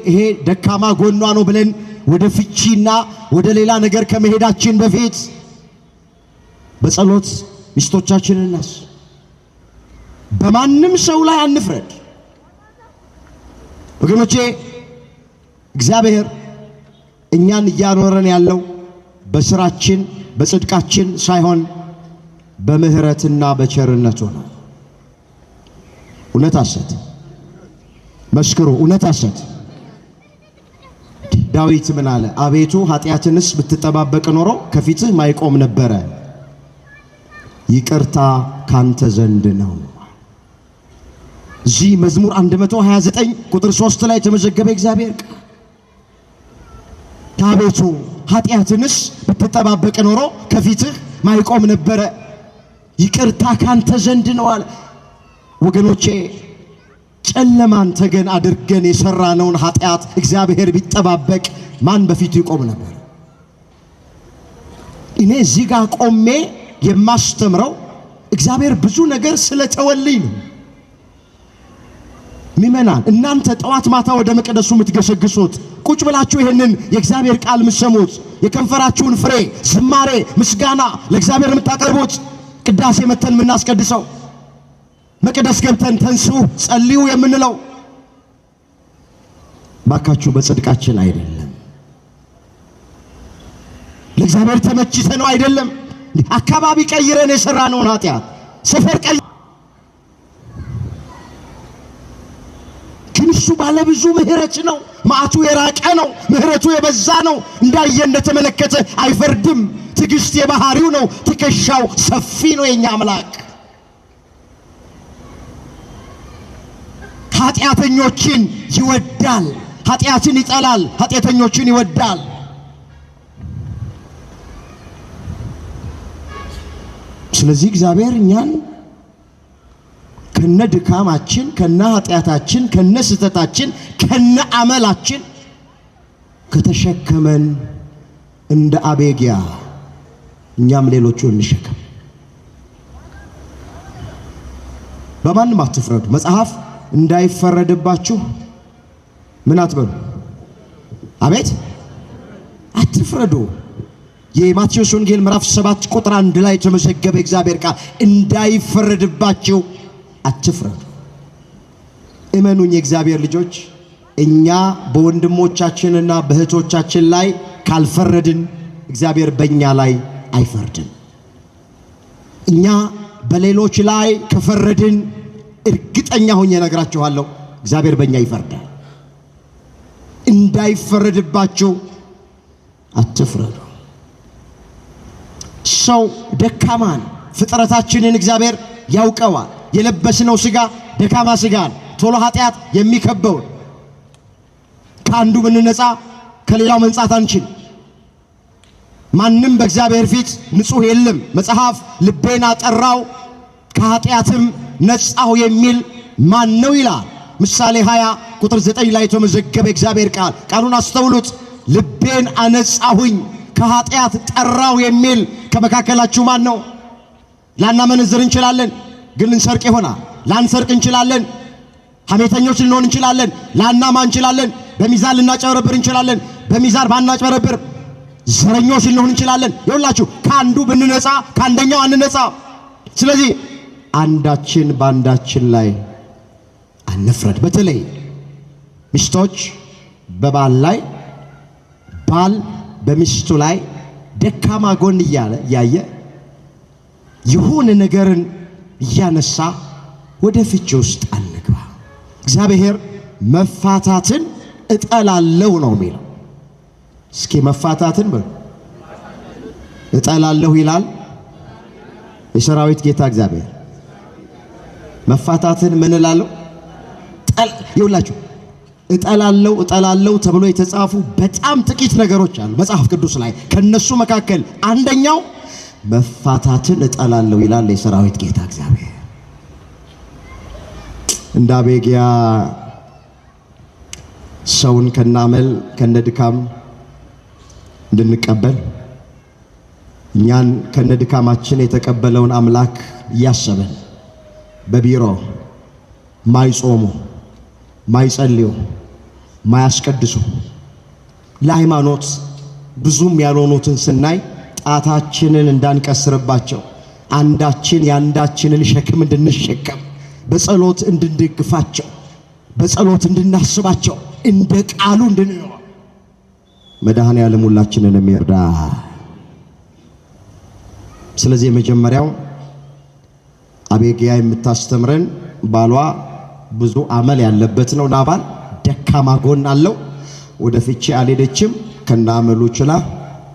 ይሄ ደካማ ጎኗ ነው ብለን ወደ ፍቺና ወደ ሌላ ነገር ከመሄዳችን በፊት በጸሎት ሚስቶቻችንን እናስ በማንም ሰው ላይ አንፍረድ። ወገኖቼ እግዚአብሔር እኛን እያኖረን ያለው በስራችን በጽድቃችን ሳይሆን በምህረትና በቸርነቱ ነው። እውነት ሐሰት መስክሩ፣ እውነት ሐሰት። ዳዊት ምን አለ? አቤቱ ኃጢአትንስ ብትጠባበቅ ኖሮ ከፊትህ ማይቆም ነበረ፣ ይቅርታ ካንተ ዘንድ ነው። እዚህ መዝሙር 129 ቁጥር 3 ላይ የተመዘገበ እግዚአብሔር አቤቱ ኃጢአትንስ ብትጠባበቅ ኖሮ ከፊትህ ማይቆም ነበረ፣ ይቅርታ ካንተ ዘንድ ነው አለ። ወገኖቼ ጨለማን ተገን አድርገን የሰራነውን ኃጢአት እግዚአብሔር ቢጠባበቅ ማን በፊቱ ይቆም ነበር? እኔ እዚህ ጋር ቆሜ የማስተምረው እግዚአብሔር ብዙ ነገር ስለተወልኝ ነው። ሚመናን እናንተ ጠዋት ማታ ወደ መቅደሱ የምትገሰግሱት፣ ቁጭ ብላችሁ ይሄንን የእግዚአብሔር ቃል የምትሰሙት፣ የከንፈራችሁን ፍሬ ዝማሬ፣ ምስጋና ለእግዚአብሔር የምታቀርቡት፣ ቅዳሴ መተን የምናስቀድሰው፣ መቅደስ ገብተን ተንሱ ጸልዩ የምንለው ባካችሁ በጽድቃችን አይደለም፣ ለእግዚአብሔር ተመችተነው አይደለም። አካባቢ ቀይረን የሰራነውን ኃጢአት ሰፈር ግን እሱ ባለብዙ ምህረት ነው። መዓቱ የራቀ ነው፣ ምህረቱ የበዛ ነው። እንዳየ እንደተመለከተ አይፈርድም። ትዕግስት የባህሪው ነው። ትከሻው ሰፊ ነው የኛ አምላክ። ኃጢአተኞችን ይወዳል፣ ኃጢአትን ይጠላል፣ ኃጢአተኞችን ይወዳል። ስለዚህ እግዚአብሔር እኛን ከነ ድካማችን፣ ከነ ኃጢአታችን፣ ከነ ስህተታችን፣ ከነ አመላችን ከተሸከመን እንደ አቤጊያ እኛም ሌሎቹ እንሸከም። በማንም አትፍረዱ። መጽሐፍ እንዳይፈረድባችሁ ምን አትበሉ? አቤት አትፍረዱ። የማቴዎስ ወንጌል ምዕራፍ 7 ቁጥር 1 ላይ የተመዘገበ እግዚአብሔር ቃል እንዳይፈረድባችሁ አትፍረዱ። እመኑኝ የእግዚአብሔር ልጆች፣ እኛ በወንድሞቻችንና በእህቶቻችን ላይ ካልፈረድን እግዚአብሔር በእኛ ላይ አይፈርድም። እኛ በሌሎች ላይ ከፈረድን እርግጠኛ ሆኜ እነግራችኋለሁ እግዚአብሔር በእኛ ይፈርዳል። እንዳይፈረድባችሁ አትፍረዱ። ሰው ደካማን ፍጥረታችንን እግዚአብሔር ያውቀዋል። የለበስነው ሥጋ ደካማ ሥጋን ቶሎ ኃጢአት የሚከበውን ከአንዱ ብንነጻ ከሌላው መንጻት አንችል። ማንም በእግዚአብሔር ፊት ንጹሕ የለም። መጽሐፍ ልቤን አጠራው ከኃጢአትም ነጻሁ የሚል ማን ነው ይላል። ምሳሌ 20 ቁጥር 9 ላይ የተመዘገበ እግዚአብሔር ቃል። ቃሉን አስተውሉት። ልቤን አነጻሁኝ ከኃጢአት ጠራው የሚል ከመካከላችሁ ማን ነው? ላናመነዝር እንችላለን፣ ግን ልንሰርቅ ይሆናል። ላንሰርቅ እንችላለን፣ ሐሜተኞች ልንሆን እንችላለን፣ ላናማ እንችላለን። በሚዛን ልናጨበረብር እንችላለን፣ በሚዛን ባናጨበረብር ዘረኞች ልንሆን እንችላለን። ይኸውላችሁ ከአንዱ ብንነጻ ከአንደኛው አንነጻ። ስለዚህ አንዳችን በአንዳችን ላይ አንፍረድ። በተለይ ሚስቶች በባል ላይ፣ ባል በሚስቱ ላይ ደካማ ጎን እያየ የሆነ ነገርን እያነሳ ወደ ፍቺ ውስጥ አንግባ። እግዚአብሔር መፋታትን እጠላለሁ ነው የሚለው። እስኪ መፋታትን በሉ እጠላለሁ ይላል የሰራዊት ጌታ እግዚአብሔር። መፋታትን ምን እላለሁ? ይውላችሁ እጠላለሁ ተብሎ የተጻፉ በጣም ጥቂት ነገሮች አሉ መጽሐፍ ቅዱስ ላይ። ከነሱ መካከል አንደኛው መፋታትን እጠላለሁ ይላል የሰራዊት ጌታ እግዚአብሔር። እንደ አቤግያ ሰውን ከናመል ከነድካም እንድንቀበል እኛን ከነድካማችን የተቀበለውን አምላክ እያሰበን በቢሮ ማይጾሙ ማይጸልዩ ማያስቀድሱ ለሃይማኖት ብዙም ያልሆኑትን ስናይ ጣታችንን እንዳንቀስርባቸው አንዳችን ያንዳችንን ሸክም እንድንሸከም በጸሎት እንድንደግፋቸው በጸሎት እንድናስባቸው እንደ ቃሉ እንድንኖር መድኃኔዓለም ሁላችንን የሚርዳ። ስለዚህ የመጀመሪያው አቤግያ የምታስተምረን ባሏ ብዙ አመል ያለበት ነው። ናባል ደካማ ጎን አለው። ወደ ፍቺ አልሄደችም። ከናመሉ ችላ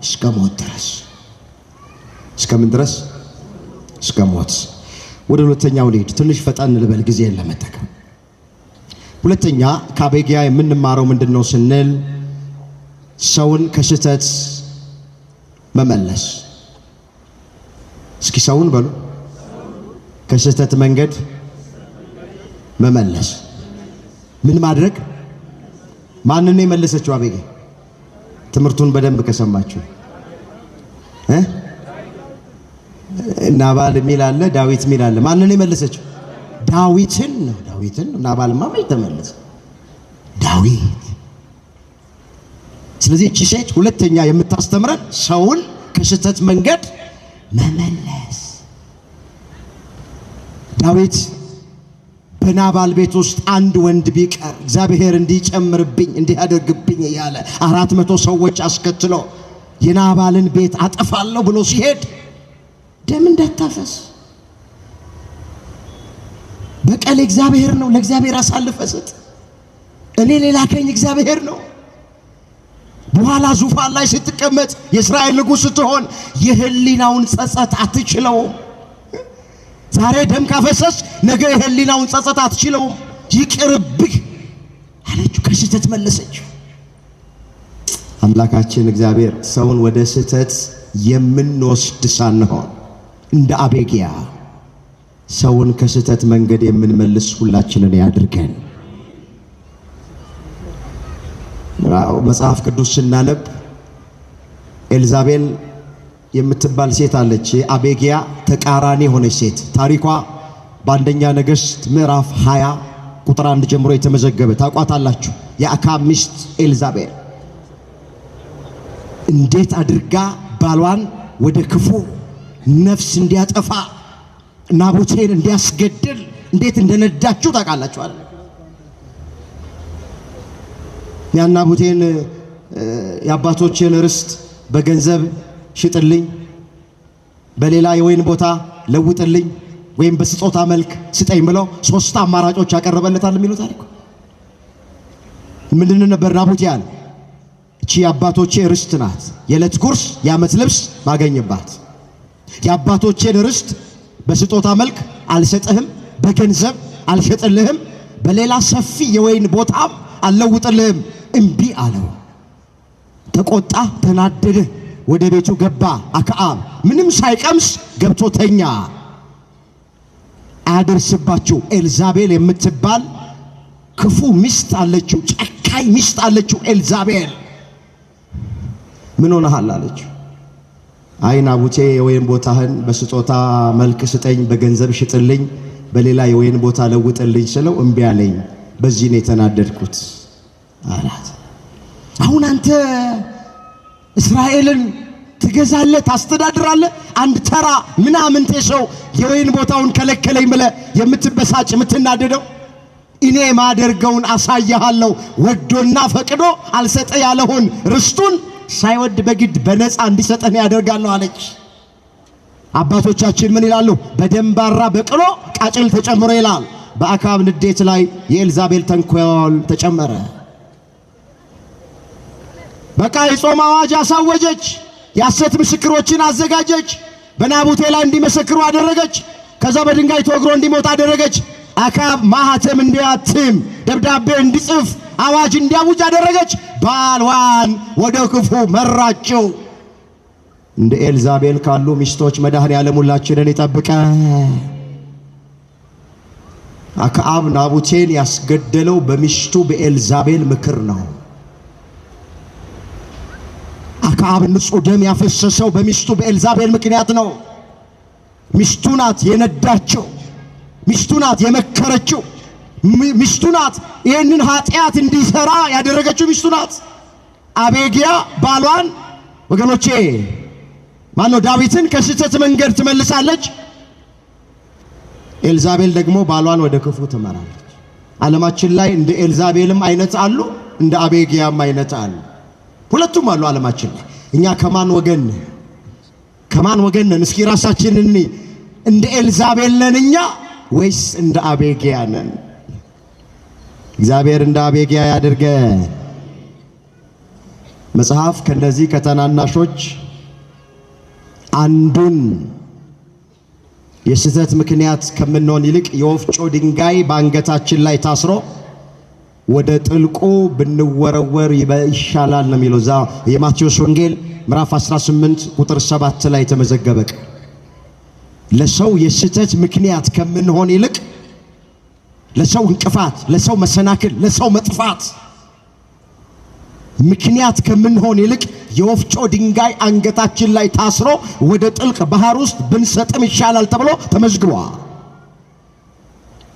እስከ ሞት ድረስ። እስከምን ድረስ? እስከ ሞት። ወደ ሁለተኛው ልሂድ። ትንሽ ፈጠን ልበል ጊዜን ለመጠቀም። ሁለተኛ ከአቤግያ የምንማረው ምንድነው ስንል ሰውን ከስህተት መመለስ። እስኪ ሰውን በሉ ከስህተት መንገድ መመለስ። ምን ማድረግ? ማንን የመለሰችው አቤግያ? ትምህርቱን በደንብ ከሰማችሁ ናባል የሚል አለ፣ ዳዊት የሚል አለ። ማንን የመለሰችው? ዳዊትን ነው። ዳዊትን ነው። ናባልማ መች ተመለሰ? ዳዊት። ስለዚህ እቺ ሴት ሁለተኛ የምታስተምረን ሰውን ከስህተት መንገድ መመለስ። ዳዊት በናባል ቤት ውስጥ አንድ ወንድ ቢቀር እግዚአብሔር እንዲጨምርብኝ እንዲያደርግብኝ እያለ 400 ሰዎች አስከትሎ የናባልን ቤት አጠፋለሁ ብሎ ሲሄድ ደም እንዳታፈስ በቀል እግዚአብሔር ነው። ለእግዚአብሔር አሳልፈ ስጥ። እኔ ሌላከኝ እግዚአብሔር ነው። በኋላ ዙፋን ላይ ስትቀመጥ የእስራኤል ንጉሥ ስትሆን የህሊናውን ጸጸት አትችለውም። ዛሬ ደም ካፈሰስ ነገ የህሊናውን ጸጸት አትችለውም። ይቅርብህ አለችው። ከስህተት መለሰችው። አምላካችን እግዚአብሔር ሰውን ወደ ስህተት የምንወስድ ሳንሆን እንደ አቤግያ ሰውን ከስህተት መንገድ የምንመልስ ሁላችንን ያድርገን። መጽሐፍ ቅዱስ ስናነብ ኤልዛቤል የምትባል ሴት አለች። የአቤግያ ተቃራኒ የሆነች ሴት። ታሪኳ በአንደኛ ነገሥት ምዕራፍ 20 ቁጥር 1 ጀምሮ የተመዘገበ ታቋታላችሁ። የአካብ ሚስት ኤልዛቤል እንዴት አድርጋ ባሏን ወደ ክፉ ነፍስ እንዲያጠፋ ናቡቴን እንዲያስገድል እንዴት እንደነዳችሁ ታውቃላችሁ አይደል? ናቡቴን የአባቶችን ርስት በገንዘብ ሽጥልኝ፣ በሌላ የወይን ቦታ ለውጥልኝ፣ ወይም በስጦታ መልክ ስጠኝ ብለው 3 አማራጮች ያቀረበለታል የሚሉት ታሪክ ምንድን ነበር? ናቡቴ ያለ እቺ የአባቶቼ ርስት ናት፣ የዕለት ጉርስ የዓመት ልብስ ማገኝባት። የአባቶቼን ርስት በስጦታ መልክ አልሰጥህም፣ በገንዘብ አልሸጥልህም፣ በሌላ ሰፊ የወይን ቦታም አልለውጥልህም። እምቢ አለው። ተቆጣ፣ ተናደደ፣ ወደ ቤቱ ገባ። አክዓብ ምንም ሳይቀምስ ገብቶ ተኛ። አያደርስባችሁ ኤልዛቤል የምትባል ክፉ ሚስት አለችው፣ ጨካኝ ሚስት አለችው ኤልዛቤል። ምን ሆነሃል አለችው። አይ ናቡቴ የወይን ቦታህን በስጦታ መልክ ስጠኝ፣ በገንዘብ ሽጥልኝ፣ በሌላ የወይን ቦታ ለውጥልኝ ስለው እምቢ አለኝ፣ በዚህ ነው የተናደድኩት አላት። አሁን አንተ እስራኤልን ትገዛለህ፣ ታስተዳድራለህ። አንድ ተራ ምናምንቴ ሰው የወይን ቦታውን ከለከለኝ ብለህ የምትበሳጭ የምትናደደው፣ እኔ ማደርገውን አሳያለሁ። ወዶና ፈቅዶ አልሰጠ ያለውን ርስቱን ሳይወድ በግድ በነፃ እንዲሰጠን ያደርጋለሁ አለች። አባቶቻችን ምን ይላሉ? በደንባራ በቅሎ ቃጭል ተጨምሮ ይላል። በአክዓብ ንዴት ላይ የኤልዛቤል ተንኮል ተጨመረ። በቃ የጾም አዋጅ አሳወጀች። የሐሰት ምስክሮችን አዘጋጀች። በናቡቴ ላይ እንዲመሰክሩ አደረገች። ከዛ በድንጋይ ተወግሮ እንዲሞት አደረገች። አክዓብ ማህተም እንዲያትም፣ ደብዳቤ እንዲጽፍ፣ አዋጅ እንዲያውጅ አደረገች። ባልዋን ወደ ክፉ መራቸው። እንደ ኤልዛቤል ካሉ ሚስቶች መድኃኔዓለም ሁላችንን ይጠብቀን። አክዓብ ናቡቴን ያስገደለው በሚስቱ በኤልዛቤል ምክር ነው። አክዓብ ንጹሕ ደም ያፈሰሰው በሚስቱ በኤልዛቤል ምክንያት ነው። ሚስቱ ናት የነዳቸው፣ ሚስቱ ናት የመከረችው፣ ሚስቱ ናት ይህንን ኃጢአት እንዲሰራ ያደረገችው ሚስቱ ናት። አቤግያ ባሏን ወገኖቼ ማነው ዳዊትን ከስህተት መንገድ ትመልሳለች። ኤልዛቤል ደግሞ ባሏን ወደ ክፉ ትመራለች። ዓለማችን ላይ እንደ ኤልዛቤልም አይነት አሉ፣ እንደ አቤግያም አይነት አሉ። ሁለቱም አሉ ዓለማችን ላይ። እኛ ከማን ወገን ነን? እስኪ ራሳችንን እንደ ኤልዛቤል ነን እኛ ወይስ እንደ አቤግያ ነን? እግዚአብሔር እንደ አቤግያ ያድርገን። መጽሐፍ ከነዚህ ከተናናሾች አንዱን የስህተት ምክንያት ከምንሆን ይልቅ የወፍጮ ድንጋይ በአንገታችን ላይ ታስሮ ወደ ጥልቁ ብንወረወር ይሻላል ነው የሚለው። እዛ የማቴዎስ ወንጌል ምዕራፍ 18 ቁጥር 7 ላይ የተመዘገበ ለሰው የስህተት ምክንያት ከምንሆን ይልቅ ለሰው እንቅፋት፣ ለሰው መሰናክል፣ ለሰው መጥፋት ምክንያት ከምንሆን ይልቅ የወፍጮ ድንጋይ አንገታችን ላይ ታስሮ ወደ ጥልቅ ባህር ውስጥ ብንሰጥም ይሻላል ተብሎ ተመዝግቧል።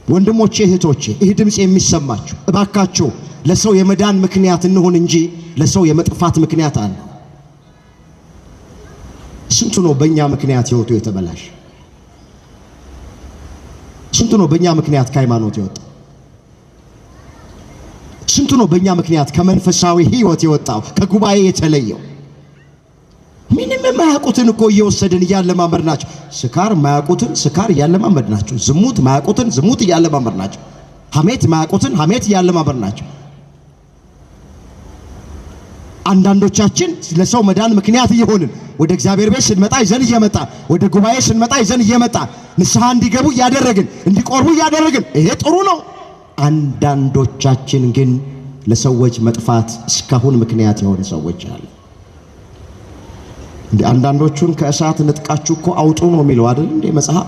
ወንድሞቼ እህቶቼ፣ ይህ ድምፅ የሚሰማችሁ እባካችሁ ለሰው የመዳን ምክንያት እንሆን እንጂ ለሰው የመጥፋት ምክንያት አለ። ስንቱ ነው በእኛ ምክንያት ህይወቱ የተበላሽ? ስንቱ ነው በእኛ ምክንያት ከሃይማኖት የወጣ? ስንቱ ነው በእኛ ምክንያት ከመንፈሳዊ ህይወት የወጣው፣ ከጉባኤ የተለየው? ምንም የማያውቁትን እኮ እየወሰድን እያለማመድናቸው፣ ስካር የማያውቁትን ስካር እያለማመድናቸው፣ ዝሙት የማያውቁትን ዝሙት እያለማመድናቸው፣ ሐሜት የማያውቁትን ሐሜት እያለማመድናቸው። አንዳንዶቻችን ለሰው መዳን ምክንያት እየሆንን ወደ እግዚአብሔር ቤት ስንመጣ ይዘን እየመጣን፣ ወደ ጉባኤ ስንመጣ ይዘን እየመጣን፣ ንስሐ እንዲገቡ እያደረግን፣ እንዲቆርቡ እያደረግን፣ ይሄ ጥሩ ነው። አንዳንዶቻችን ግን ለሰዎች መጥፋት እስካሁን ምክንያት የሆኑ ሰዎች አሉ። እንዴ አንዳንዶቹን ከእሳት ነጥቃችሁ እኮ አውጡ ነው የሚለው አይደል እንዴ መጽሐፍ?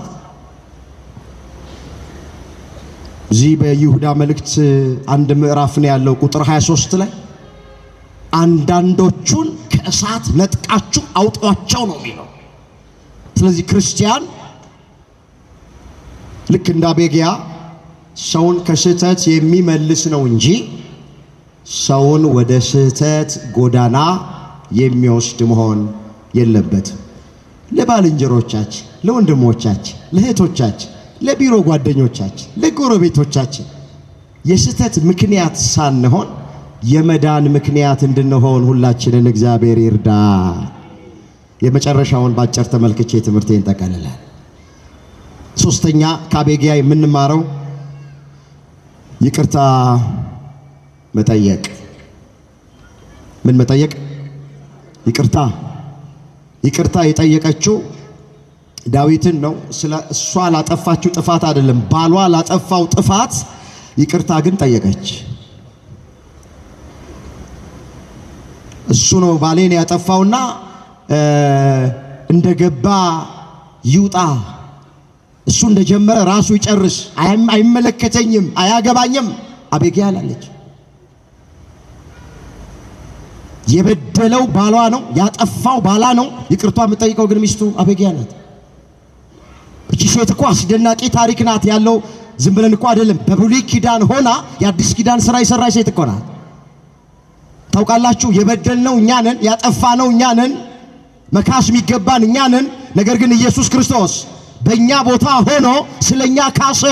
እዚህ በይሁዳ መልእክት አንድ ምዕራፍ ነው ያለው ቁጥር 23 ላይ አንዳንዶቹን ከእሳት ነጥቃችሁ አውጧቸው ነው የሚለው። ስለዚህ ክርስቲያን ልክ እንደ አቤግያ ሰውን ከስህተት የሚመልስ ነው እንጂ ሰውን ወደ ስህተት ጎዳና የሚወስድ መሆን የለበትም። ለባልንጀሮቻችን፣ ለወንድሞቻችን፣ ለእህቶቻችን፣ ለቢሮ ጓደኞቻችን፣ ለጎረቤቶቻችን የስህተት ምክንያት ሳንሆን የመዳን ምክንያት እንድንሆን ሁላችንን እግዚአብሔር ይርዳ። የመጨረሻውን ባጭር ተመልክቼ ትምህርቴን ጠቀልላለሁ። ሶስተኛ ከአቤግያ የምንማረው ይቅርታ መጠየቅ። ምን መጠየቅ? ይቅርታ የጠየቀችው ዳዊትን ነው። ስለ እሷ ላጠፋችው ጥፋት አይደለም፣ ባሏ ላጠፋው ጥፋት ይቅርታ ግን ጠየቀች። እሱ ነው ባሌን ያጠፋውና እንደገባ ይውጣ፣ እሱ እንደጀመረ ራሱ ይጨርስ፣ አይመለከተኝም፣ አያገባኝም አቤግያ አለች። የበደለው ባሏ ነው፣ ያጠፋው ባሏ ነው። ይቅርታ የምትጠይቀው ግን ሚስቱ አቤግያ ናት። እቺ ሴት እኮ አስደናቂ ታሪክ ናት ያለው። ዝም ብለን እኮ አይደለም፣ በብሉይ ኪዳን ሆና የአዲስ ኪዳን ስራ የሰራች ሴት እኮ ናት። ታውቃላችሁ፣ የበደልነው እኛ ነን፣ ያጠፋነው እኛ ነን፣ መካስ የሚገባን እኛ ነን። ነገር ግን ኢየሱስ ክርስቶስ በእኛ ቦታ ሆኖ ስለኛ ካሰ።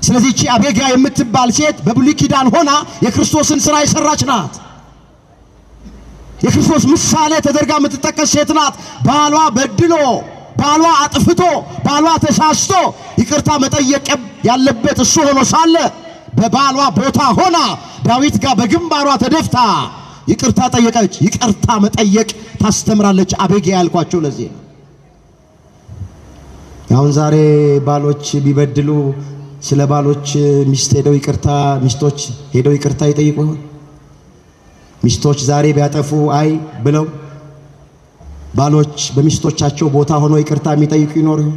ስለዚህ እቺ አቤግያ የምትባል ሴት በብሉይ ኪዳን ሆና የክርስቶስን ስራ የሰራች ናት። የክርስቶስ ምሳሌ ተደርጋ የምትጠቀስ ሴት ናት። ባሏ በድሎ፣ ባሏ አጥፍቶ፣ ባሏ ተሳስቶ ይቅርታ መጠየቅ ያለበት እሱ ሆኖ ሳለ በባሏ ቦታ ሆና ዳዊት ጋር በግንባሯ ተደፍታ ይቅርታ ጠየቀች። ይቅርታ መጠየቅ ታስተምራለች አቤግያ ያልኳቸው ለዚህ ነው። አሁን ዛሬ ባሎች ቢበድሉ ስለ ባሎች ሚስቶች ሄደው ይቅርታ ይጠይቁ ይሆን? ሚስቶች ዛሬ ቢያጠፉ አይ ብለው ባሎች በሚስቶቻቸው ቦታ ሆኖ ይቅርታ የሚጠይቁ ይኖር ይሆን?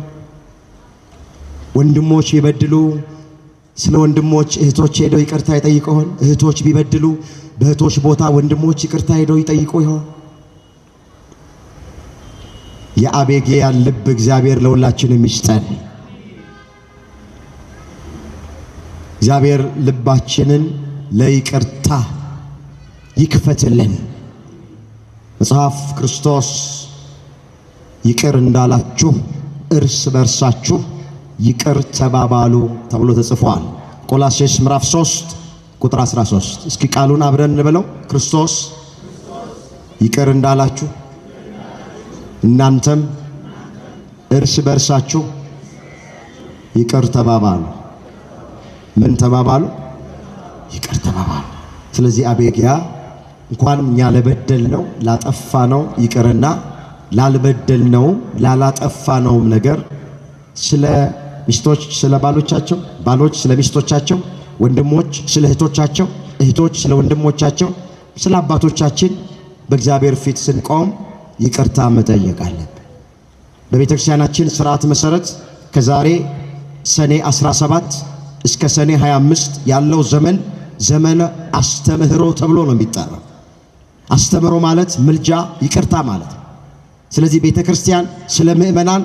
ወንድሞች ቢበድሉ ስለ ወንድሞች እህቶች ሄደው ይቅርታ ይጠይቁ ይሆን? እህቶች ቢበድሉ በእህቶች ቦታ ወንድሞች ይቅርታ ሄደው ይጠይቁ ይሆን? የአቤግያ ልብ እግዚአብሔር ለሁላችንም ይስጠን። እግዚአብሔር ልባችንን ለይቅርታ ይክፈትልን። መጽሐፍ ክርስቶስ ይቅር እንዳላችሁ እርስ በርሳችሁ ይቅር ተባባሉ ተብሎ ተጽፏል። ቆላስይስ ምዕራፍ 3 ቁጥር 13። እስኪ ቃሉን አብረን እንበለው። ክርስቶስ ይቅር እንዳላችሁ እናንተም እርስ በርሳችሁ ይቅር ተባባሉ። ምን ተባባሉ? ይቅር ተባባሉ። ስለዚህ አቤግያ እንኳን እኛ ለበደልነው ላጠፋነው ይቅርና ላልበደልነው ላላጠፋነው ነገር ስለ ሚስቶች ስለ ባሎቻቸው፣ ባሎች ስለ ሚስቶቻቸው፣ ወንድሞች ስለ እህቶቻቸው፣ እህቶች ስለ ወንድሞቻቸው፣ ስለ አባቶቻችን በእግዚአብሔር ፊት ስንቆም ይቅርታ መጠየቅ አለብን። በቤተ ክርስቲያናችን ሥርዓት መሰረት ከዛሬ ሰኔ 17 እስከ ሰኔ 25 ያለው ዘመነ አስተምህሮ ተብሎ ነው የሚጠራው። አስተምህሮ ማለት ምልጃ፣ ይቅርታ ማለት ነው። ስለዚህ ቤተ ክርስቲያን ስለ ምእመናን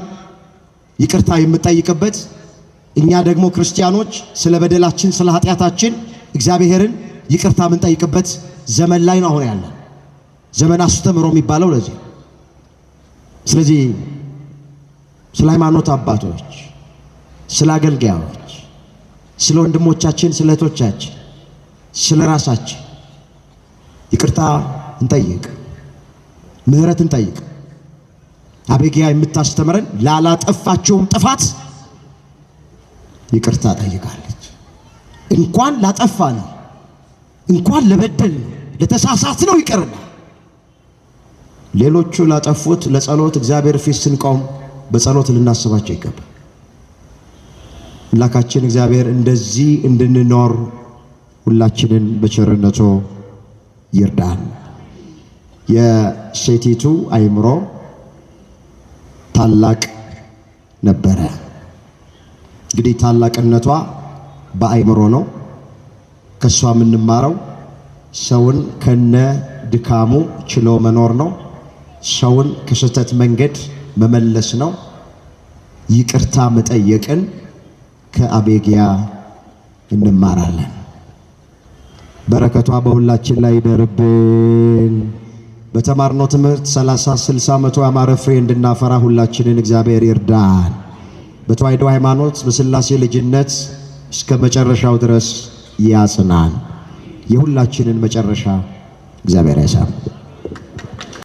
ይቅርታ የምጠይቅበት፣ እኛ ደግሞ ክርስቲያኖች ስለ በደላችን ስለ ኃጢአታችን እግዚአብሔርን ይቅርታ የምንጠይቅበት ዘመን ላይ ነው አሁን ያለ ዘመን አስተምህሮ የሚባለው ለዚህ። ስለዚህ ስለ ሃይማኖት አባቶች፣ ስለ አገልጋዮች፣ ስለ ወንድሞቻችን፣ ስለ እህቶቻችን፣ ስለ ራሳችን ይቅርታ እንጠይቅ፣ ምህረት እንጠይቅ። አቤግያ የምታስተምረን ላላጠፋቸውም ጥፋት ይቅርታ ጠይቃለች። እንኳን ላጠፋ ነው፣ እንኳን ለበደል ነው፣ ለተሳሳት ነው ይቅርና ሌሎቹ ላጠፉት ለጸሎት እግዚአብሔር ፊት ስንቆም በጸሎት ልናስባቸው ይገባል። አምላካችን እግዚአብሔር እንደዚህ እንድንኖር ሁላችንን በቸርነቱ ይርዳን። የሴቲቱ አእምሮ ታላቅ ነበረ። እንግዲህ ታላቅነቷ በአእምሮ ነው። ከሷ የምንማረው ሰውን ከነ ድካሙ ችሎ መኖር ነው። ሰውን ከስህተት መንገድ መመለስ ነው። ይቅርታ መጠየቅን ከአቤጊያ እንማራለን። በረከቷ በሁላችን ላይ ይደርብን። በተማርነው ትምህርት 30፣ 60፣ 100 ያማረ ፍሬ እንድናፈራ ሁላችንን እግዚአብሔር ይርዳን። በተዋሕዶ ሃይማኖት በሥላሴ ልጅነት እስከ መጨረሻው ድረስ ያጽናን። የሁላችንን መጨረሻ እግዚአብሔር ያሳምር።